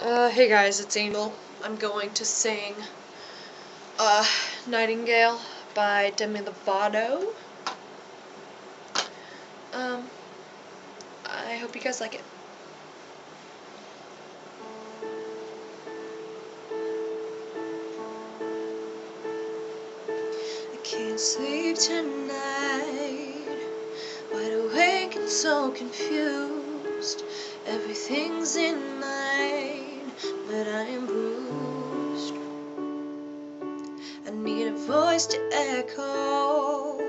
Hey guys, it's Angel. I'm going to sing Nightingale by Demi Lovato. I hope you guys like it. I can't sleep tonight, wide awake and so confused. Everything's in line, but I am bruised. I need a voice to echo,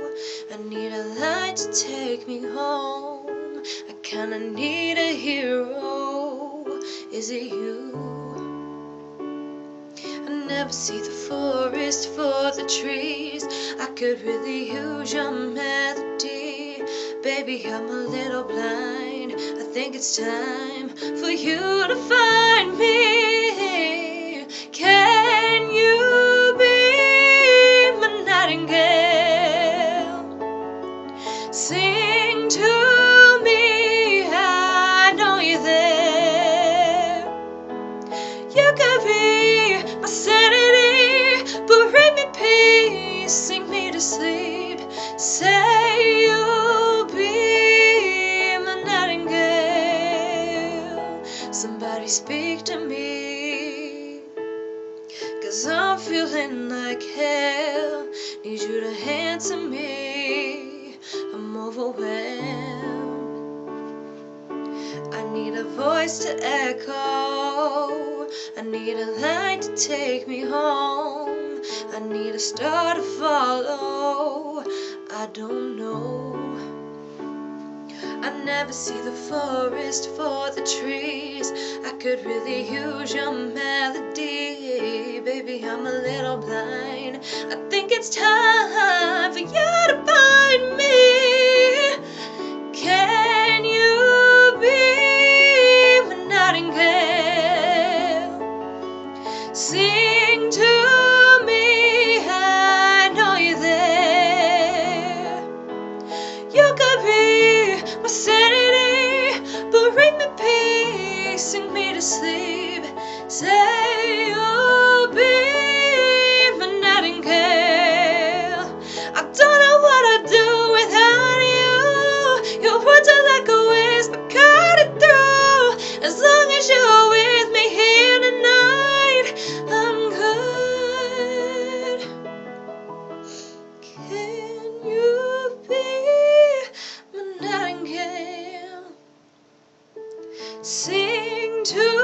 I need a light to take me home. I kinda need a hero, is it you? I never see the forest for the trees, I could really use your melody. Baby, I'm a little blind, I think it's time for you to find me. Can you be my nightingale? Sing to me, I know you're there. You could be my sanity, bring me peace, sing me to sleep. Say you'll be my nightingale. Somebody speak to me, 'cause I'm feeling like hell. Need you to answer me, I'm overwhelmed. I need a voice to echo, I need a light to take me home. I need a star to follow, I don't know. I never see the forest for the trees, I could really use your melody. Baby, I'm a little blind, I think it's time for you to find me. Can you be my nightingale? Sing to me, I know you're there. You could be my sanity, bring me peace, sing me to sleep. Say you'll be my nightingale. I don't know what I'd do without you. Your words are like a whisper cutting through. As long as you're with me here tonight, I'm good. Can you be my nightingale? Sing to